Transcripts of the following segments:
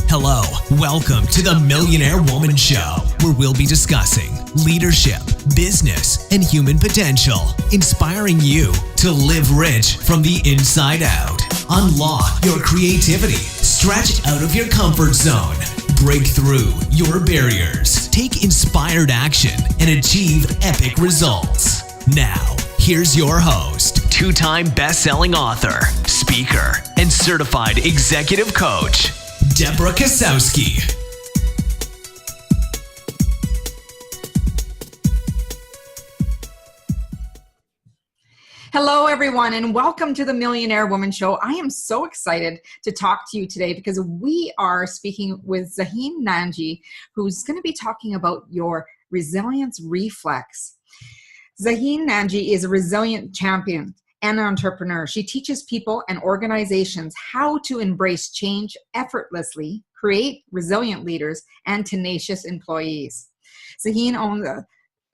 Hello, welcome to the Millionaire Woman Show, where we'll be discussing leadership, business, and human potential, inspiring you to live rich from the inside out. Unlock your creativity, stretch out of your comfort zone, break through your barriers, take inspired action, and achieve epic results. Now, here's your host, two-time best-selling author, speaker, and certified executive coach, Debra Kasowski. Hello, everyone, and welcome to the Millionaire Woman Show. I am so excited to talk to you today because we are speaking with Zaheen Nanji, who's going to be talking about your resilience reflex. Zaheen Nanji is a resilient champion and an entrepreneur. She teaches people and organizations how to embrace change effortlessly, create resilient leaders, and tenacious employees. Zaheen owns a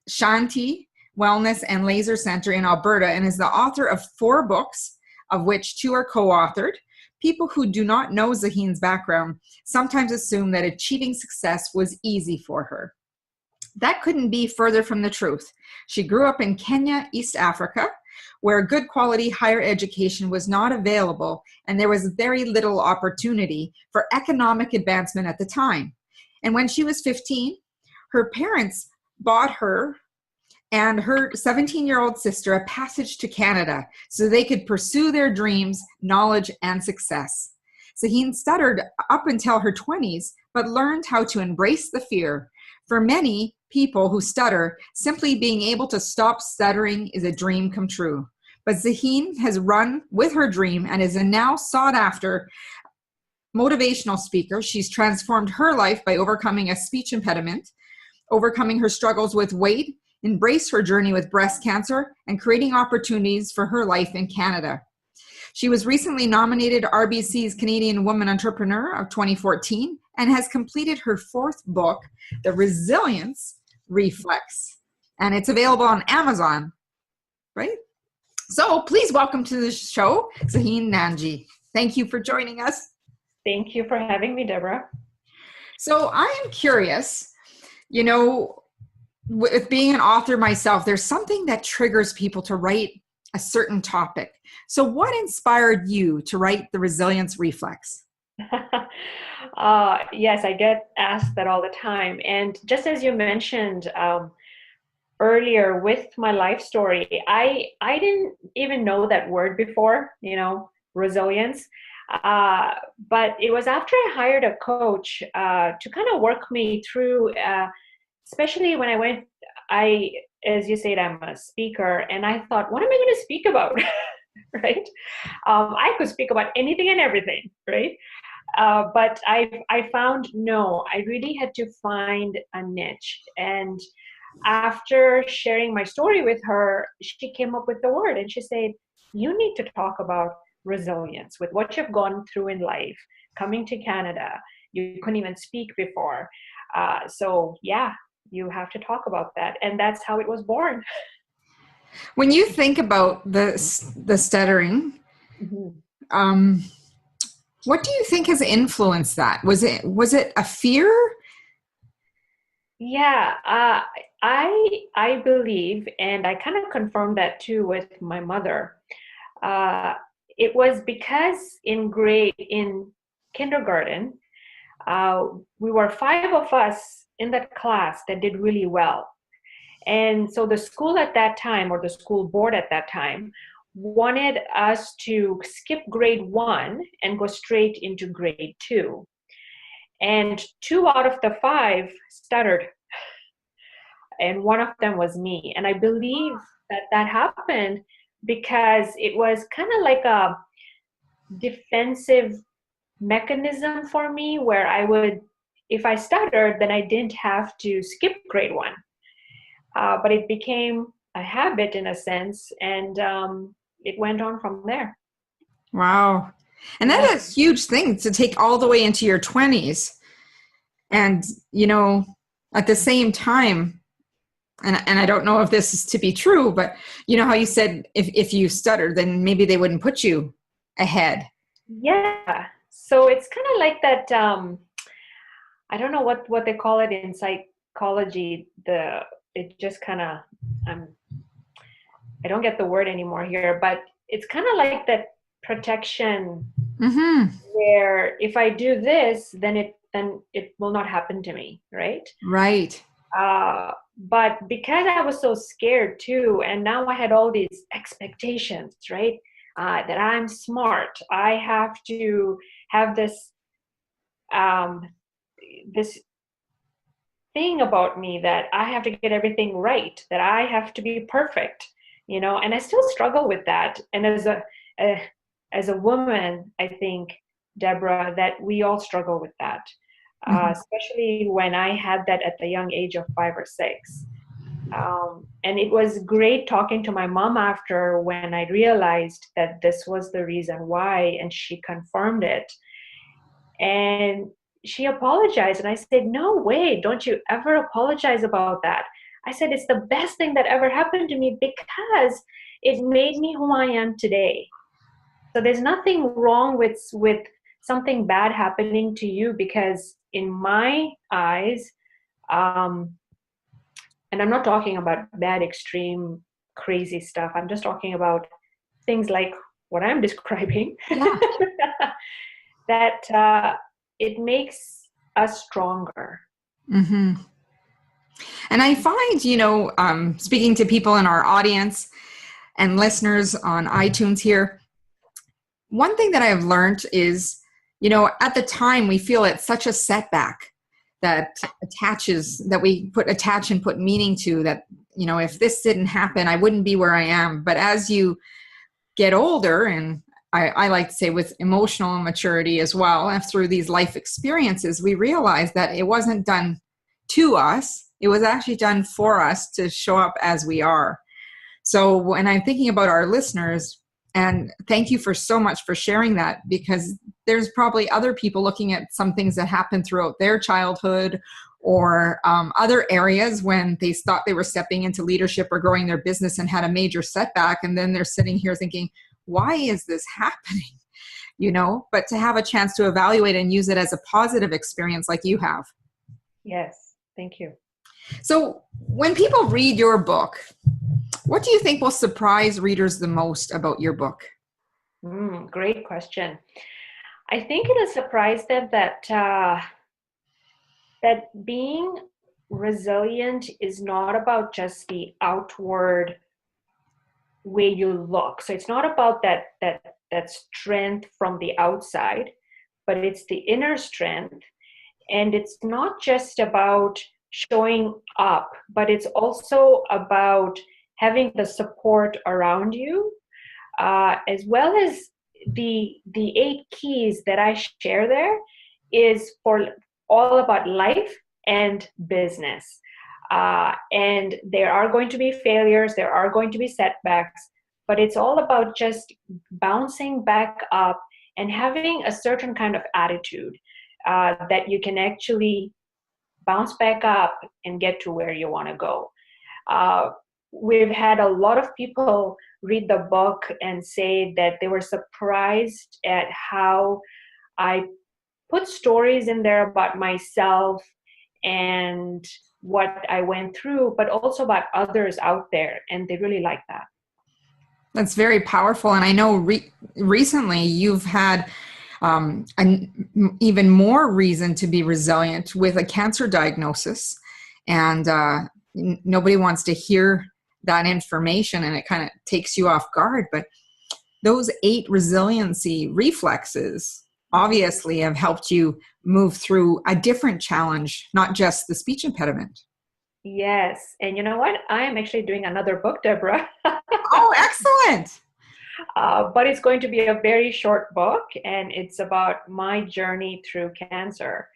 Shanti Wellness and Laser Center in Alberta and is the author of 4 books, of which 2 are co-authored. People who do not know Zaheen's background sometimes assume that achieving success was easy for her. That couldn't be further from the truth. She grew up in Kenya, East Africa, where good quality higher education was not available and there was very little opportunity for economic advancement at the time. And when she was 15, her parents bought her and her 17-year-old sister a passage to Canada so they could pursue their dreams, knowledge, and success. Zaheen stuttered up until her 20s, but learned how to embrace the fear. For many people who stutter, simply being able to stop stuttering is a dream come true. But Zaheen has run with her dream and is a now sought-after motivational speaker. She's transformed her life by overcoming a speech impediment, overcoming her struggles with weight, embraced her journey with breast cancer, and creating opportunities for her life in Canada. She was recently nominated RBC's Canadian Woman Entrepreneur of 2014 and has completed her 4th book, The Resilience Reflex. And it's available on Amazon, right? So please welcome to the show, Zaheen Nanji. Thank you for joining us. Thank you for having me, Debra. So I am curious, with being an author myself, there's something that triggers people to write a certain topic. So what inspired you to write The Resilience Reflex? Yes, I get asked that all the time. And just as you mentioned earlier with my life story, I didn't even know that word before, resilience. But it was after I hired a coach to kind of work me through, especially when as you said, I'm a speaker, and I thought, what am I going to speak about, right? I could speak about anything and everything, right? But I found, no, I really had to find a niche. And after sharing my story with her, she came up with the word, and she said, you need to talk about resilience with what you've gone through in life, coming to Canada. You couldn't even speak before. So yeah, you have to talk about that. And that's how it was born. When you think about the stuttering, Mm-hmm. What do you think has influenced that? Was it a fear? Yeah, I believe, and I kind of confirmed that too with my mother. It was because in kindergarten, we were 5 of us in that class that did really well. And so the school at that time, or the school board at that time, wanted us to skip grade 1 and go straight into grade 2. And 2 out of the 5 stuttered. And one of them was me. And I believe that happened because it was kind of like a defensive mechanism for me, where if I stuttered, then I didn't have to skip grade 1. But it became a habit in a sense, and it went on from there. Wow. And that is a huge thing to take all the way into your 20s. And, at the same time, and I don't know if this is to be true, but you know how you said if you stuttered, then maybe they wouldn't put you ahead. Yeah. So it's kind of like that I don't know what they call it in psychology. It just kind of, I don't get the word anymore here, but it's kind of like that protection Mm-hmm. where if I do this, then it will not happen to me, right? Right. But because I was so scared too, and now I had all these expectations, right? That I'm smart. I have to have um, this thing about me that I have to get everything right, that I have to be perfect, and I still struggle with that. And as a woman, I think, Debra, that we all struggle with that, Mm-hmm. especially when I had that at the young age of 5 or 6. And it was great talking to my mom after, when I realized that this was the reason why, and she confirmed it. And she apologized, and I said, "No way, don't you ever apologize about that." I said, "It's the best thing that ever happened to me because it made me who I am today." So there's nothing wrong with something bad happening to you, because in my eyes, um, and I'm not talking about bad, extreme, crazy stuff. I'm just talking about things like what I'm describing. Yeah. That it makes us stronger. Mm-hmm. And I find, speaking to people in our audience and listeners on iTunes here, one thing that I've learned is, at the time we feel it's such a setback that we attach and put meaning to that, if this didn't happen, I wouldn't be where I am. But as you get older, and I like to say with emotional maturity as well, and through these life experiences, we realize that it wasn't done to us. It was actually done for us to show up as we are. So when I'm thinking about our listeners, and thank you for so much for sharing that, because there's probably other people looking at some things that happened throughout their childhood, or other areas when they thought they were stepping into leadership or growing their business and had a major setback. And then they're sitting here thinking, why is this happening? But to have a chance to evaluate and use it as a positive experience like you have. Yes, thank you. So when people read your book, what do you think will surprise readers the most about your book? Great question. I think it'll surprise them that being resilient is not about just the outward way you look. So it's not about that strength from the outside, but it's the inner strength. And it's not just about showing up, but it's also about having the support around you, as well as the 8 keys that I share there is for all about life and business. And there are going to be failures, there are going to be setbacks, but it's all about just bouncing back up and having a certain kind of attitude that you can actually bounce back up and get to where you want to go. We've had a lot of people read the book and say that they were surprised at how I put stories in there about myself and what I went through, but also about others out there, and they really like that. That's very powerful. And I know recently you've had an even more reason to be resilient with a cancer diagnosis. And nobody wants to hear that information, and it kind of takes you off guard. But those 8 resiliency reflexes obviously have helped you move through a different challenge, not just the speech impediment. Yes. And you know what? I am actually doing another book, Debra. Oh, excellent. But it's going to be a very short book, and it's about my journey through cancer.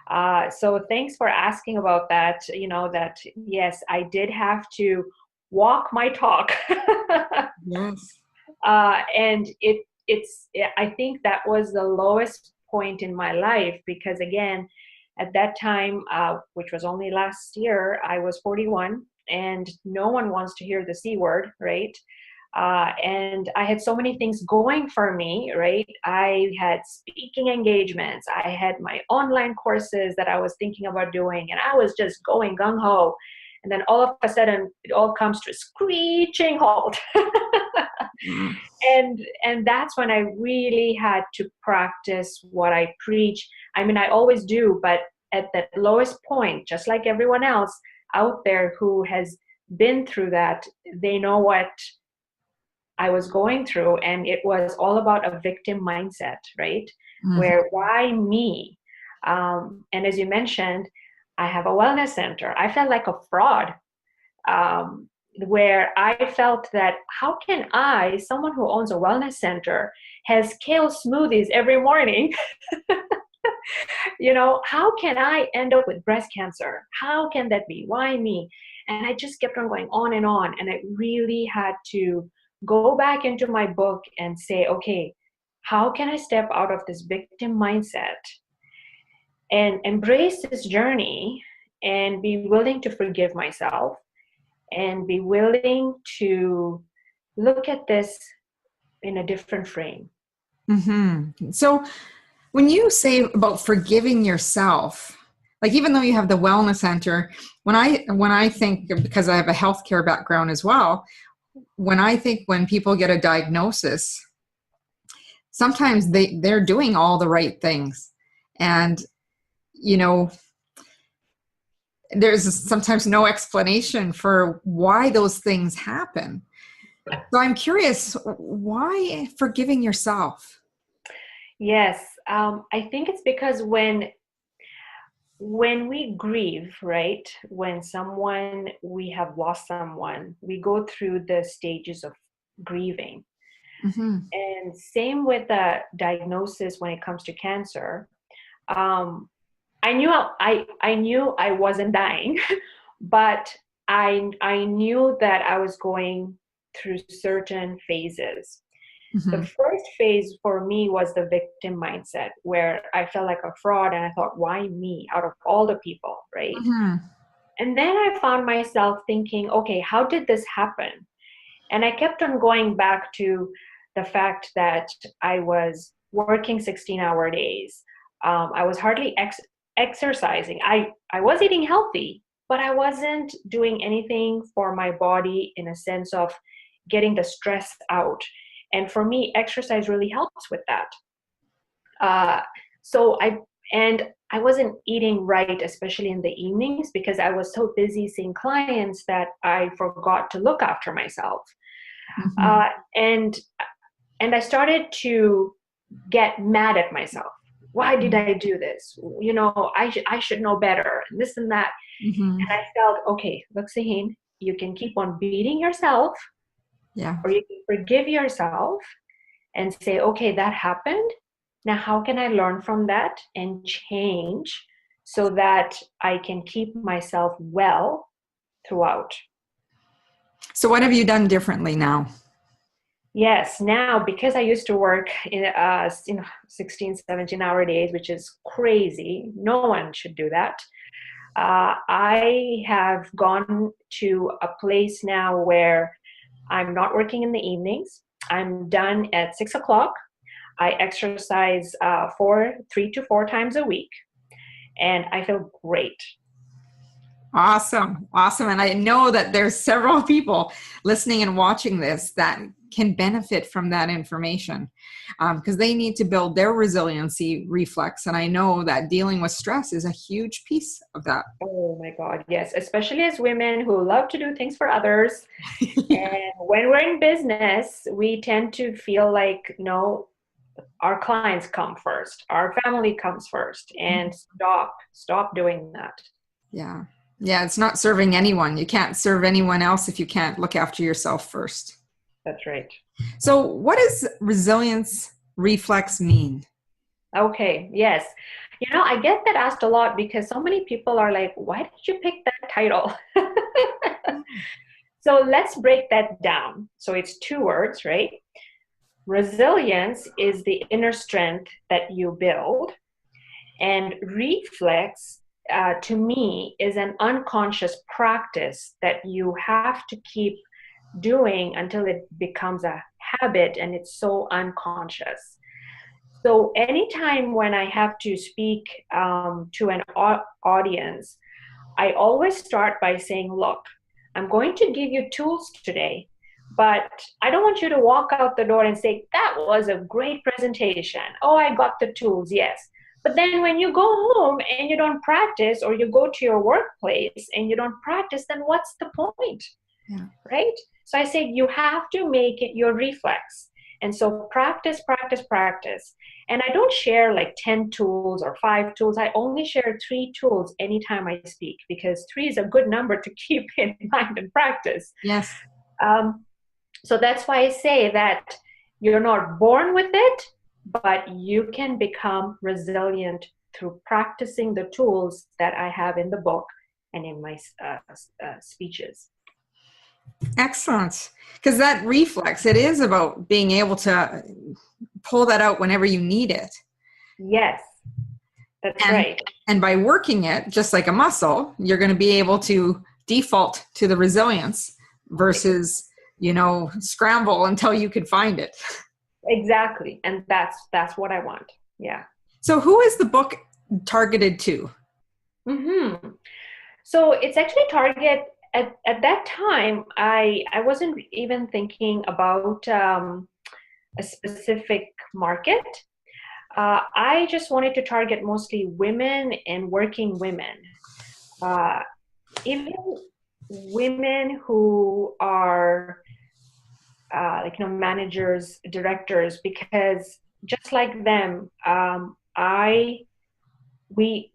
So thanks for asking about that. That, yes, I did have to walk my talk. Yes. And I think that was the lowest point in my life, because again, at that time, which was only last year, I was 41, and no one wants to hear the C word, right? And I had so many things going for me, right? I had speaking engagements. I had my online courses that I was thinking about doing, and I was just going gung-ho. And then all of a sudden, it all comes to a screeching halt. Mm. And that's when I really had to practice what I preach. I mean, I always do, but at that lowest point, just like everyone else out there who has been through that, they know what I was going through. And it was all about a victim mindset, right? Mhm. Where, why me? And as you mentioned, I have a wellness center. I felt like a fraud, where I felt that how can I, someone who owns a wellness center, has kale smoothies every morning, how can I end up with breast cancer? How can that be? Why me? And I just kept on going on. And I really had to go back into my book and say, okay, how can I step out of this victim mindset and embrace this journey and be willing to forgive myself and be willing to look at this in a different frame. Mm-hmm. So when you say about forgiving yourself, like even though you have the wellness center, when I think, because I have a healthcare background as well, when I think when people get a diagnosis, sometimes they're doing all the right things. And, there's sometimes no explanation for why those things happen. So I'm curious, why forgiving yourself? Yes, I think it's because when we grieve, right, when we have lost someone, we go through the stages of grieving. Mm-hmm. And same with the diagnosis when it comes to cancer. I knew I wasn't dying, but I knew that I was going through certain phases. Mm-hmm. The first phase for me was the victim mindset, where I felt like a fraud and I thought, why me out of all the people, right? Mm-hmm. And then I found myself thinking, okay, how did this happen? And I kept on going back to the fact that I was working 16-hour days. I was hardly exercising. I was eating healthy, but I wasn't doing anything for my body in a sense of getting the stress out. And for me, exercise really helps with that. So I wasn't eating right, especially in the evenings, because I was so busy seeing clients that I forgot to look after myself. Mm-hmm. And I started to get mad at myself. Why did I do this? I should know better, and this and that. Mm-hmm. And I felt, okay, look, Zaheen, you can keep on beating yourself, Yeah. or you can forgive yourself and say, okay, that happened. Now, how can I learn from that and change so that I can keep myself well throughout? So what have you done differently now? Yes, now because I used to work in 16, 17-hour days, which is crazy. No one should do that. I have gone to a place now where I'm not working in the evenings. I'm done at 6 o'clock. I exercise 3 to 4 times a week, and I feel great. Awesome. And I know that there's several people listening and watching this that can benefit from that information, because they need to build their resiliency reflex. And I know that dealing with stress is a huge piece of that. Oh my God, yes. Especially as women who love to do things for others. Yeah. And when we're in business, we tend to feel like, our clients come first, our family comes first, and stop doing that. Yeah. Yeah. It's not serving anyone. You can't serve anyone else if you can't look after yourself first. That's right. So what does resilience reflex mean? Okay, yes. I get that asked a lot because so many people are like, why did you pick that title? So let's break that down. So it's 2 words, right? Resilience is the inner strength that you build. And reflex, to me, is an unconscious practice that you have to keep doing until it becomes a habit and it's so unconscious. So anytime when I have to speak to an audience, I always start by saying, look, I'm going to give you tools today, but I don't want you to walk out the door and say, that was a great presentation. Oh, I got the tools, yes. But then when you go home and you don't practice, or you go to your workplace and you don't practice, then what's the point? Yeah. Right? So I say you have to make it your reflex. And so practice, practice, practice. And I don't share like 10 tools or 5 tools. I only share 3 tools anytime I speak, because 3 is a good number to keep in mind and practice. Yes. So that's why I say that you're not born with it, but you can become resilient through practicing the tools that I have in the book and in my speeches. Excellent. Because that reflex, it is about being able to pull that out whenever you need it. Yes, that's right. And by working it, just like a muscle, you're going to be able to default to the resilience versus, scramble until you could find it. Exactly. And that's what I want. Yeah. So who is the book targeted to? Mm-hmm. So it's actually targeted at that time. I wasn't even thinking about a specific market. I just wanted to target mostly women and working women. Even women who are managers, directors, because just like them, we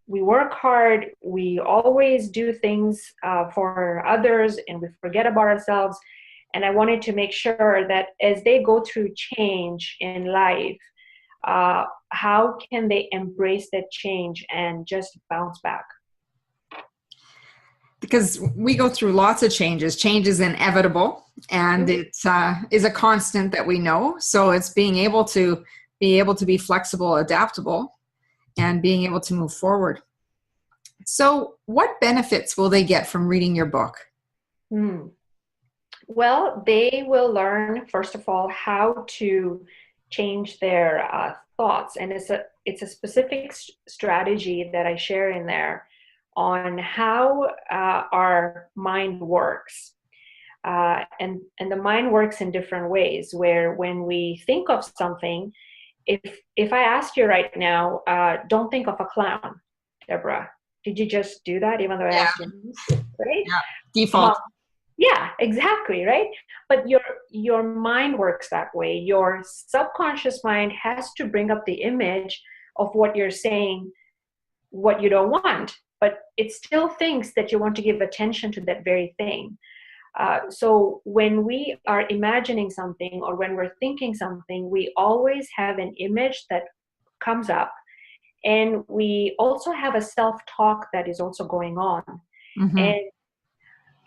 work hard. We always do things for others, and we forget about ourselves. And I wanted to make sure that as they go through change in life, how can they embrace that change and just bounce back? Because we go through lots of changes. Change is inevitable, and it is a constant that we know. So it's being able to be flexible, adaptable, and being able to move forward. So what benefits will they get from reading your book? Well, they will learn, first of all, how to change their thoughts. And it's a specific strategy that I share in there on how our mind works. And the mind works in different ways, where when we think of something, if I ask you right now, don't think of a clown, Debra. Did you just do that, even though I asked you? Right? Yeah. Default. Yeah, exactly, right? But your mind works that way. Your subconscious mind has to bring up the image of what you're saying, what you don't want, but it still thinks that you want to give attention to that very thing. So when we are imagining something, or when we're thinking something, we always have an image that comes up. And we also have a self-talk that is also going on. Mm-hmm. And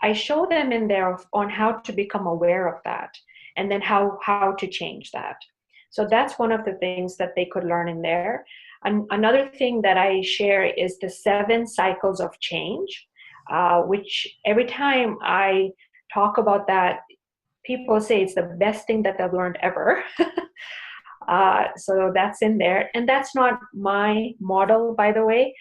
I show them in there on how to become aware of that, and then how to change that. So that's one of the things that they could learn in there. And another thing that I share is the 7 cycles of change, which every time I talk about that, people say it's the best thing that they've learned ever. So that's in there. And that's not my model, by the way.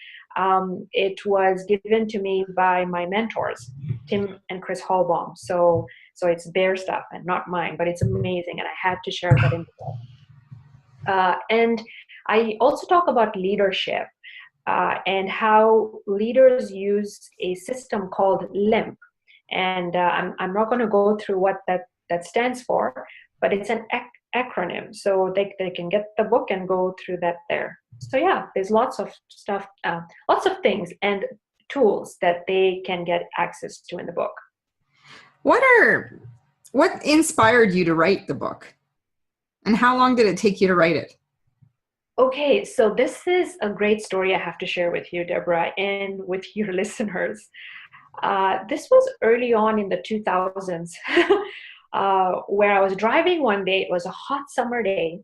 It was given to me by my mentors, Tim and Chris Hallbaum. So it's their stuff and not mine, but it's amazing. And I had to share that in the book. And I also talk about leadership and how leaders use a system called LIMP. And I'm not going to go through what that stands for, but it's an acronym. So they can get the book and go through that there. So yeah, there's lots of stuff, lots of things and tools that they can get access to in the book. What inspired you to write the book? And how long did it take you to write it? Okay, so this is a great story I have to share with you, Debra, and with your listeners. This was early on in the 2000s, where I was driving one day. It was a hot summer day,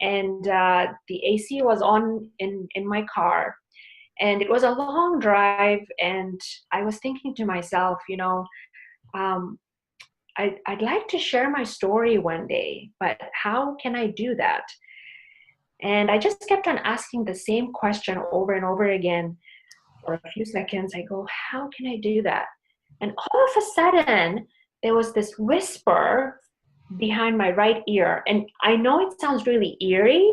and the AC was on in my car, and it was a long drive, and I was thinking to myself, I'd like to share my story one day, but how can I do that? And I just kept on asking the same question over and over again. For a few seconds, I go, how can I do that? And all of a sudden, there was this whisper behind my right ear. And I know it sounds really eerie.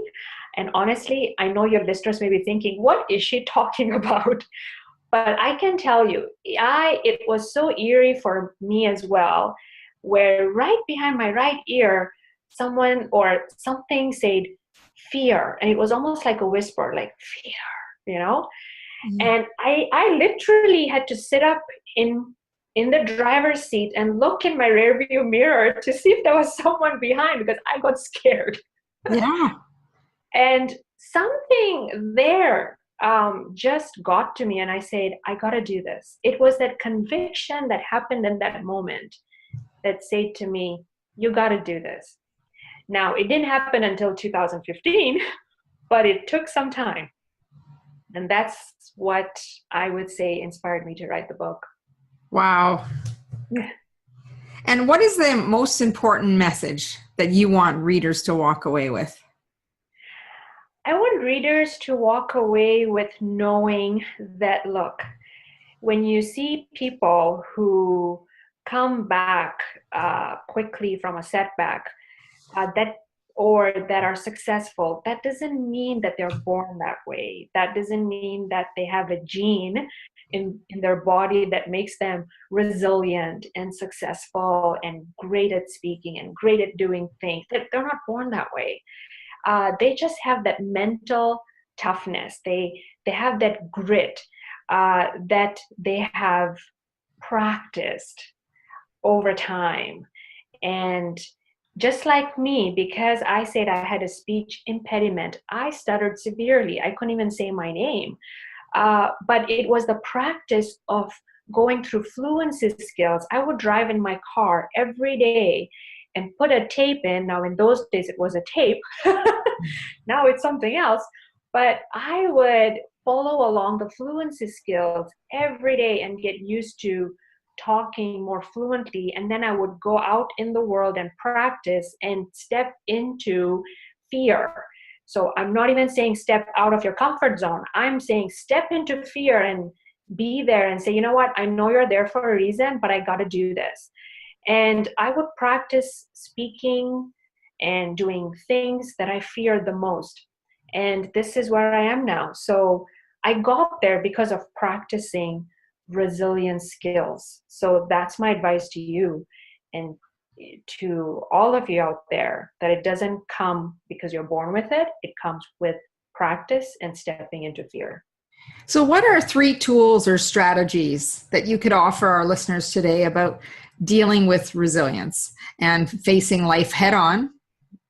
And honestly, I know your listeners may be thinking, what is she talking about? But I can tell you, it was so eerie for me as well, where right behind my right ear, someone or something said fear. And it was almost like a whisper, like fear, you know? And I literally had to sit up in the driver's seat and look in my rearview mirror to see if there was someone behind, because I got scared. Yeah. And something there just got to me, and I said, I got to do this. It was that conviction that happened in that moment that said to me, you got to do this. Now, it didn't happen until 2015, but it took some time. And that's what I would say inspired me to write the book. Wow. And what is the most important message that you want readers to walk away with? I want readers to walk away with knowing that, look, when you see people who come back quickly from a setback, that are successful, that doesn't mean that they're born that way. That doesn't mean that they have a gene in their body that makes them resilient and successful and great at speaking and great at doing things. They're not born that way. They just have that mental toughness. They have that grit that they have practiced over time. And just like me, because I said I had a speech impediment, I stuttered severely. I couldn't even say my name. But it was the practice of going through fluency skills. I would drive in my car every day and put a tape in. Now, in those days, it was a tape. Now it's something else. But I would follow along the fluency skills every day and get used to talking more fluently. And then I would go out in the world and practice and step into fear. So I'm not even saying step out of your comfort zone. I'm saying step into fear and be there and say, you know what, I know you're there for a reason, but I got to do this. And I would practice speaking and doing things that I feared the most. And this is where I am now. So I got there because of practicing resilient skills. So that's my advice to you and to all of you out there, that it doesn't come because you're born with it. It comes with practice and stepping into fear. So what are 3 tools or strategies that you could offer our listeners today about dealing with resilience and facing life head on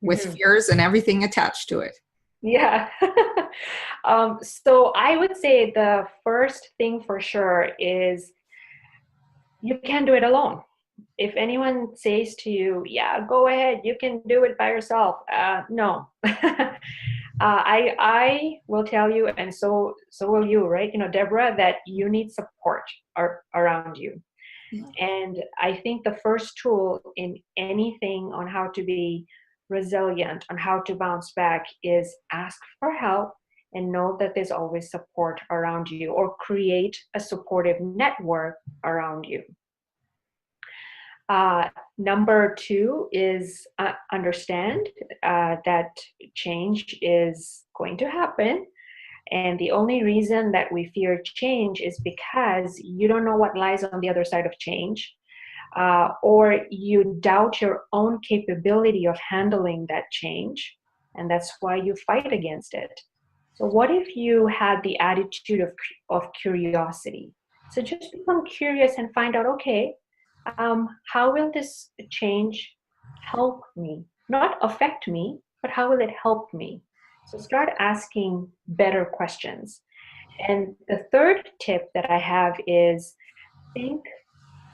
with fears and everything attached to it? Yeah. So I would say the first thing for sure is you can't do it alone. If anyone says to you, yeah, go ahead, you can do it by yourself. No. I will tell you, and so will you, right? Debra, that you need support around you. Yeah. And I think the first tool in anything on how to be resilient, on how to bounce back, is ask for help and know that there's always support around you, or create a supportive network around you. Number 2 is understand that change is going to happen. And the only reason that we fear change is because you don't know what lies on the other side of change, or you doubt your own capability of handling that change. And that's why you fight against it. So what if you had the attitude of curiosity? So just become curious and find out, okay, how will this change help me? Not affect me, but how will it help me? So start asking better questions. And the third tip that I have is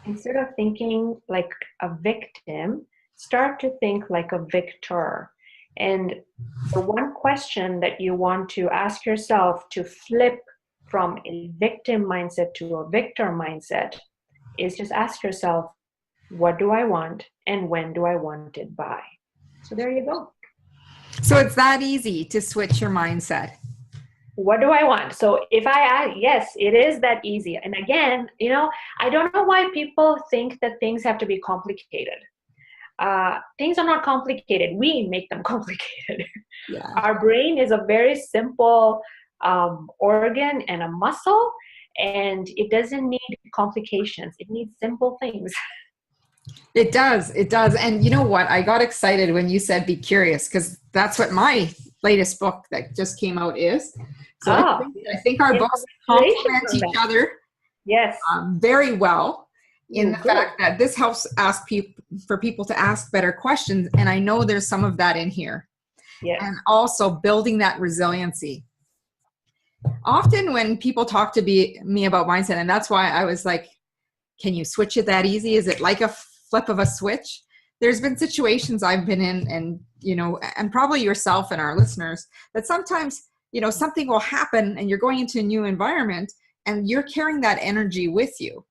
instead of thinking like a victim, start to think like a victor. And the one question that you want to ask yourself to flip from a victim mindset to a victor mindset is just ask yourself, what do I want, and when do I want it by. So there you go. So it's that easy to switch your mindset. What do I want? So if I ask, yes, it is that easy. And again, I don't know why people think that things have to be complicated. Things are not complicated. We make them complicated. Yeah. Our brain is a very simple organ and a muscle, and it doesn't need complications. It needs simple things. It does. It does. And you know what? I got excited when you said be curious, because that's what my latest book that just came out is. So I think our books complement each other. Yes. Very well in the fact that this helps for people to ask better questions. And I know there's some of that in here. Yes. And also building that resiliency. Often when people talk to me about mindset, and that's why I was like, can you switch it that easy? Is it like a flip of a switch? There's been situations I've been in, and, and probably yourself and our listeners, that sometimes, something will happen and you're going into a new environment and you're carrying that energy with you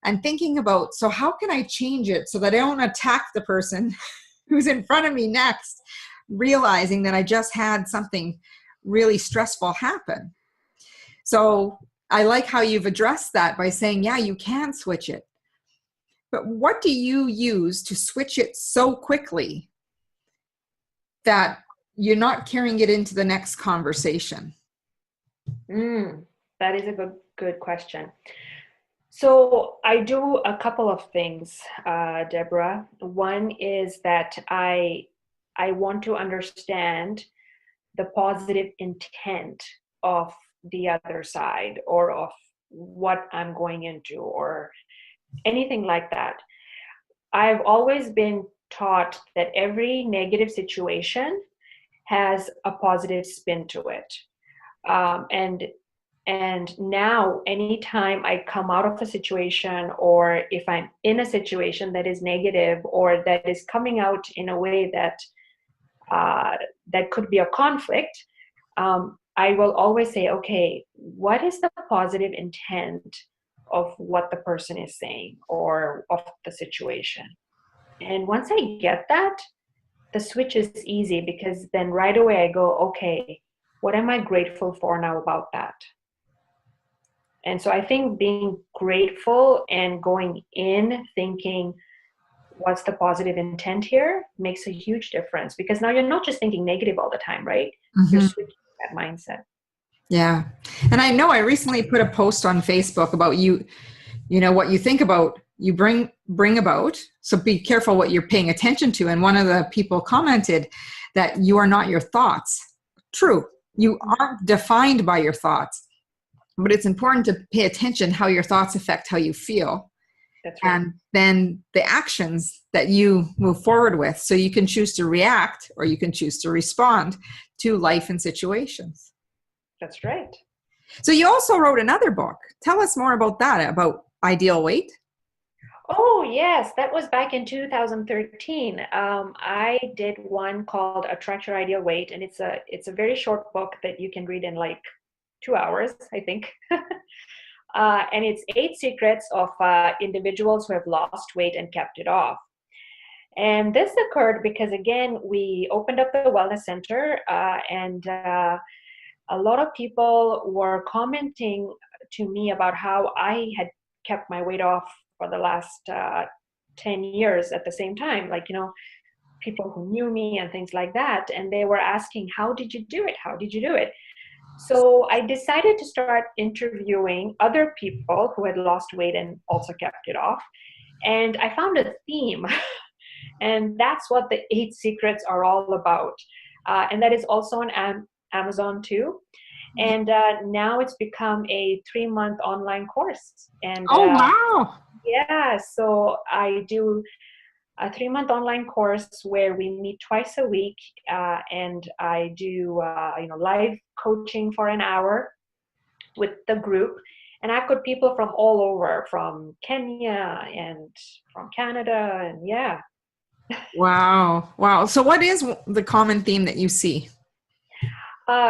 and thinking about, so how can I change it so that I don't attack the person who's in front of me next, realizing that I just had something really stressful happen. So I like how you've addressed that by saying, yeah, you can switch it. But what do you use to switch it so quickly that you're not carrying it into the next conversation? That is a good question. So I do a couple of things, Debra. One is that I want to understand the positive intent of the other side, or of what I'm going into, or anything like that. I've always been taught that every negative situation has a positive spin to it. And now anytime I come out of a situation, or if I'm in a situation that is negative, or that is coming out in a way that that could be a conflict, I will always say, okay, what is the positive intent of what the person is saying, or of the situation? And once I get that, the switch is easy, because then right away I go, okay, what am I grateful for now about that? And so I think being grateful and going in thinking, what's the positive intent here, makes a huge difference, because now you're not just thinking negative all the time, right? Mm-hmm. You're switching that mindset. Yeah. And I know I recently put a post on Facebook about what you think about, you bring about. So be careful what you're paying attention to. And one of the people commented that you are not your thoughts. True. You aren't defined by your thoughts, but it's important to pay attention how your thoughts affect how you feel. That's right. And then the actions that you move forward with. So you can choose to react, or you can choose to respond to life and situations. That's right. So you also wrote another book. Tell us more about that, about ideal weight. Oh, yes. That was back in 2013. I did one called Attract Your Ideal Weight, and it's a very short book that you can read in like 2 hours, I think. And it's 8 secrets of individuals who have lost weight and kept it off. And this occurred because, again, we opened up the wellness center, and a lot of people were commenting to me about how I had kept my weight off for the last 10 years at the same time. Like, people who knew me and things like that. And they were asking, how did you do it? How did you do it? So I decided to start interviewing other people who had lost weight and also kept it off. And I found a theme. And that's what the 8 secrets are all about. And that is also on Amazon too. And now it's become a 3-month online course. And wow. Yeah, so I do a 3-month online course where we meet twice a week, and I do live coaching for an hour with the group. And I've got people from all over, from Kenya and from Canada, and yeah. Wow. So what is the common theme that you see?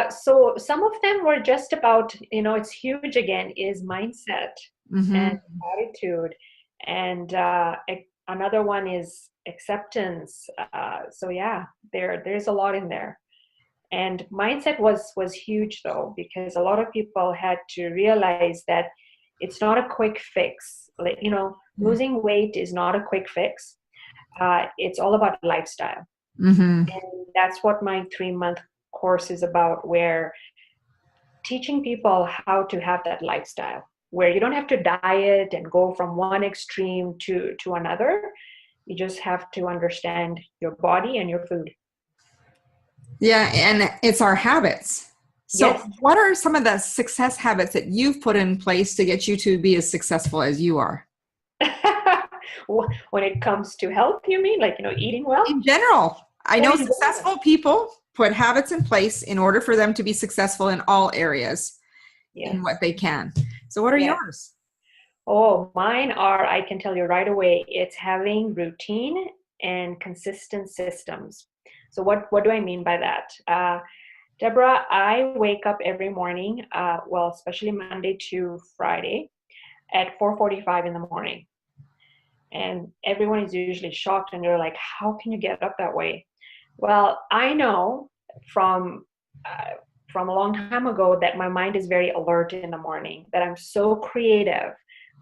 So some of them were just about, it's huge again, is mindset, mm-hmm. and attitude, and another one is acceptance. So yeah, there's a lot in there. And mindset was huge though, because a lot of people had to realize that it's not a quick fix. Like, losing weight is not a quick fix. It's all about lifestyle. Mm-hmm. And that's what my 3-month course is about, where teaching people how to have that lifestyle, where you don't have to diet and go from one extreme to another. You just have to understand your body and your food. Yeah, and it's our habits. So Yes. what are some of the success habits that you've put in place to get you to be as successful as you are? When it comes to health, you mean, like, eating well? In general, I know In general. successful people put habits in place in order for them to be successful in all areas in what they can. So what are yours? Oh, mine are, I can tell you right away, it's having routine and consistent systems. So what do I mean by that? Debra, I wake up every morning, especially Monday to Friday, at 4:45 in the morning. And everyone is usually shocked and they're like, how can you get up that way? Well, I know from a long time ago that my mind is very alert in the morning, that I'm so creative,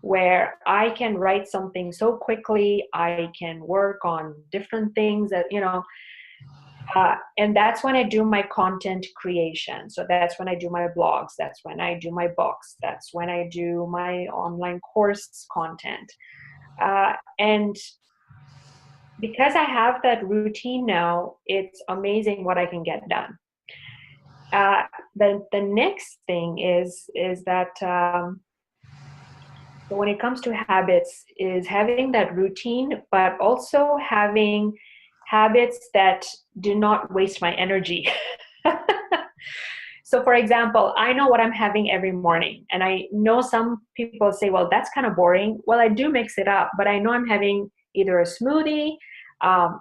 where I can write something so quickly, I can work on different things that, and that's when I do my content creation. So that's when I do my blogs, that's when I do my books, that's when I do my online course content. And because I have that routine now, it's amazing what I can get done. The next thing is that so when it comes to habits, is having that routine, but also having habits that do not waste my energy. So for example, I know what I'm having every morning, and I know some people say, well, that's kind of boring. Well, I do mix it up, but I know I'm having either a smoothie,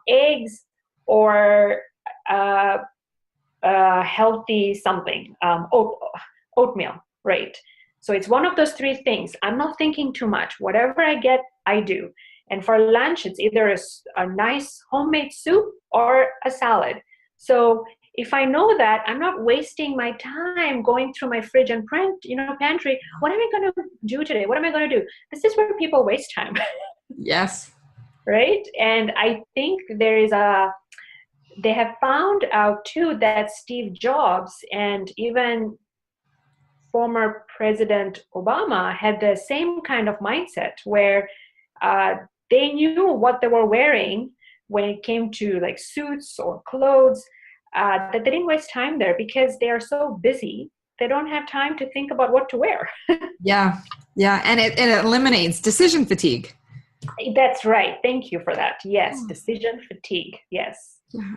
eggs, or healthy something, oatmeal, right? So it's one of those three things. I'm not thinking too much. Whatever I get, I do. And for lunch, it's either a nice homemade soup or a salad. So if I know that, I'm not wasting my time going through my fridge and pantry. What am I going to do today? What am I going to do? This is where people waste time. Yes. Right? And I think they have found out too that Steve Jobs and even former President Obama had the same kind of mindset, where they knew what they were wearing when it came to like suits or clothes, that they didn't waste time there because they are so busy. They don't have time to think about what to wear. Yeah. And it eliminates decision fatigue. That's right. Thank you for that. Yes. Decision fatigue. Yes. Yeah.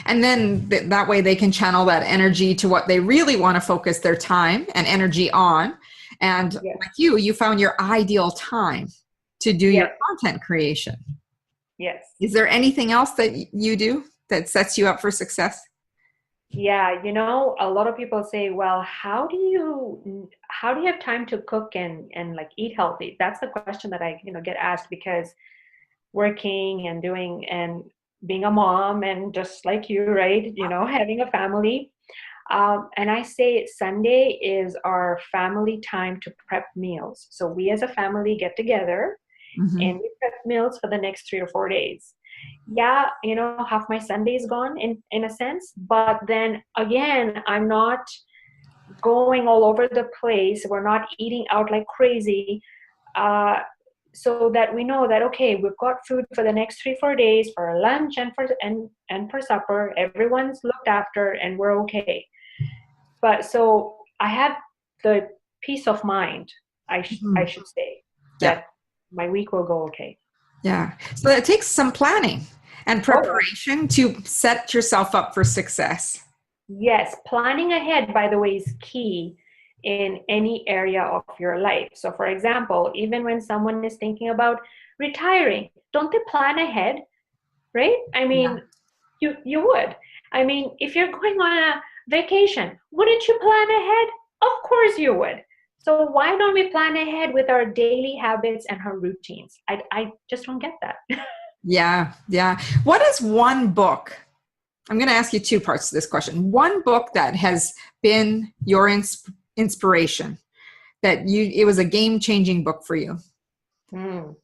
And then that way they can channel that energy to what they really want to focus their time and energy on. And like you found your ideal time to do your content creation. Yes. Is there anything else that you do that sets you up for success? Yeah, a lot of people say, well, how do you have time to cook and like eat healthy? That's the question that I get asked, because working and doing and being a mom, and just like you, right, having a family, and I say Sunday is our family time to prep meals. So we as a family get together and we prep meals for the next 3 or 4 days. Yeah, half my Sunday is gone in a sense, but then again, I'm not going all over the place. We're not eating out like crazy, so that we know that, okay, we've got food for the next 3-4 days for our lunch and for supper. Everyone's looked after and we're okay. But so I have the peace of mind, I should say, that my week will go okay. Yeah. So it takes some planning and preparation to set yourself up for success. Yes. Planning ahead, by the way, is key in any area of your life. So for example, even when someone is thinking about retiring, don't they plan ahead? Right? I mean, you would. I mean, if you're going on a vacation, wouldn't you plan ahead? Of course you would. So why don't we plan ahead with our daily habits and our routines? I just don't get that. Yeah. Yeah. What is one book? I'm going to ask you two parts to this question. One book that has been your inspiration, that it was a game-changing book for you. It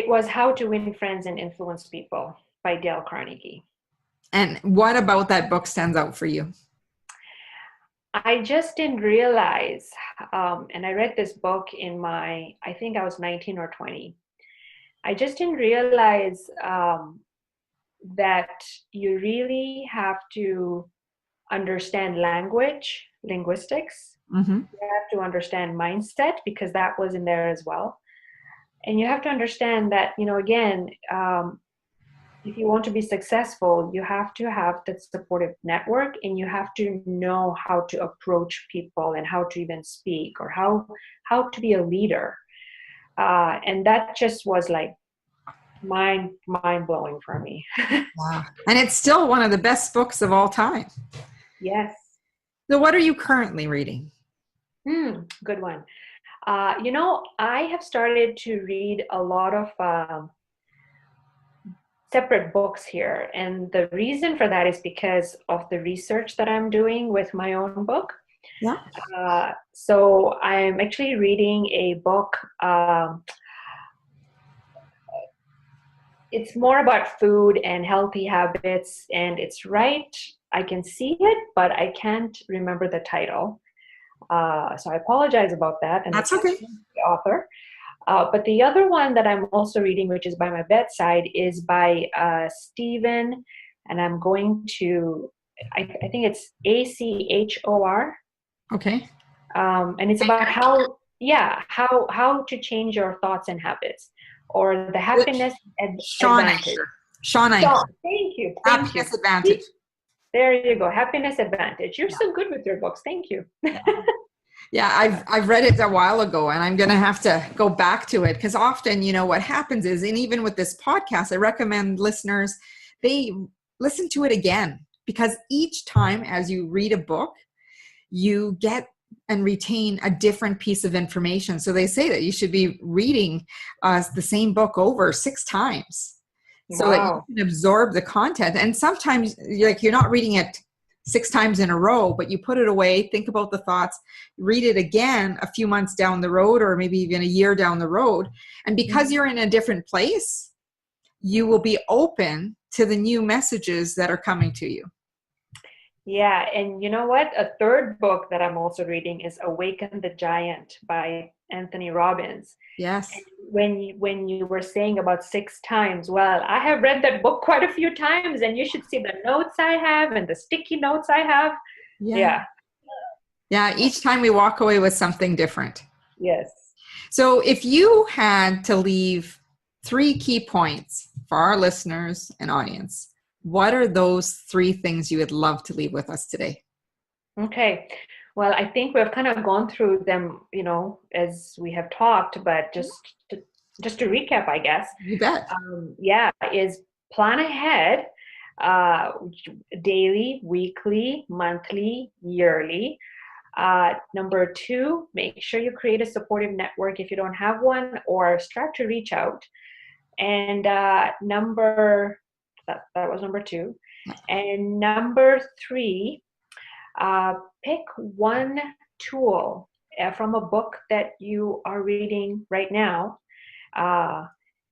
was How to Win Friends and Influence People by Dale Carnegie. And what about that book stands out for you? I just didn't realize, and I read this book I think I was 19 or 20. I just didn't realize that you really have to understand linguistics. Mm-hmm. You have to understand mindset, because that was in there as well. And you have to understand that, again, if you want to be successful, you have to have that supportive network, and you have to know how to approach people and how to even speak, or how to be a leader. And that just was like mind blowing for me. Wow. And it's still one of the best books of all time. Yes. So what are you currently reading? Good one. I have started to read a lot of separate books here. And the reason for that is because of the research that I'm doing with my own book. Yeah. So I'm actually reading a book. It's more about food and healthy habits, and it's right. I can see it, but I can't remember the title. So I apologize about that. And That's okay. The author. But the other one that I'm also reading, which is by my bedside, is by Stephen, and I'm going to, I think it's Achor. Okay. And it's about how to change your thoughts and habits, or the happiness advantage. Sean, thank you. Happiness Advantage. There you go. Happiness Advantage. You're so good with your books. Thank you. Yeah, I've read it a while ago, and I'm going to have to go back to it, because often, what happens is, and even with this podcast, I recommend listeners, they listen to it again, because each time as you read a book, you get and retain a different piece of information. So they say that you should be reading the same book over 6 times. So that you can absorb the content. And sometimes you're not reading it 6 times in a row, but you put it away, think about the thoughts, read it again a few months down the road, or maybe even a year down the road. And because you're in a different place, you will be open to the new messages that are coming to you. Yeah. And you know what? A third book that I'm also reading is Awaken the Giant by Anthony Robbins. Yes. And when you were saying about 6 times, well, I have read that book quite a few times, and you should see the notes I have and the sticky notes I have. Yeah. Each time we walk away with something different. Yes. So if you had to leave 3 key points for our listeners and audience, what are those 3 things you would love to leave with us today? Okay. Well, I think we've kind of gone through them, as we have talked, but just to recap, I guess. You bet. Is plan ahead, daily, weekly, monthly, yearly. Number 2, make sure you create a supportive network if you don't have one, or start to reach out. And that was number 2. And number 3, pick one tool from a book that you are reading right now,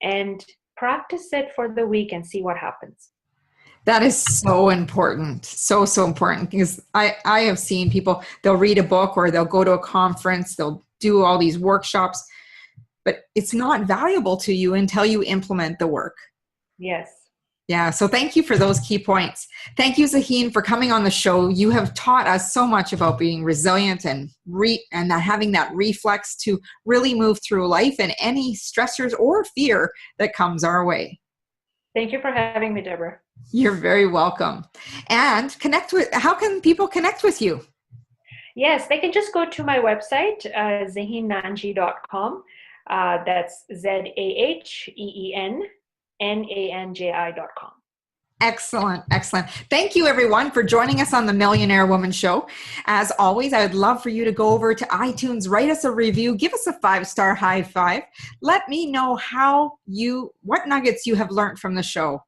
and practice it for the week and see what happens. That is so important. So important, because I have seen people, they'll read a book or they'll go to a conference, they'll do all these workshops, but it's not valuable to you until you implement the work. Yes. Yeah. So thank you for those key points. Thank you, Zaheen, for coming on the show. You have taught us so much about being resilient and having that reflex to really move through life and any stressors or fear that comes our way. Thank you for having me, Debra. You're very welcome. And how can people connect with you? Yes, they can just go to my website, zaheennanji.com. That's ZAHEENNANJI.com. Excellent, excellent. Thank you, everyone, for joining us on the Millionaire Woman Show. As always, I would love for you to go over to iTunes, write us a review, give us a 5-star high five. Let me know what nuggets you have learned from the show.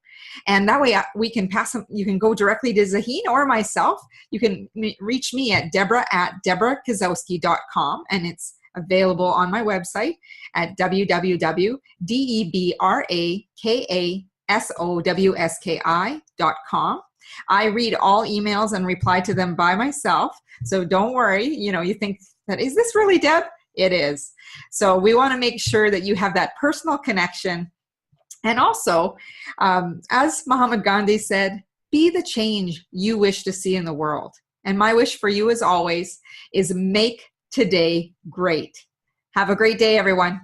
And that way we can pass them. You can go directly to Zaheen or myself. You can reach me at Debra at DebraKasowski.com, and it's available on my website at www.debrakasowski.com. I read all emails and reply to them by myself. So don't worry. You think that, is this really Deb? It is. So we want to make sure that you have that personal connection. And also, as Mahatma Gandhi said, be the change you wish to see in the world. And my wish for you, as always, is make today great. Have a great day, everyone.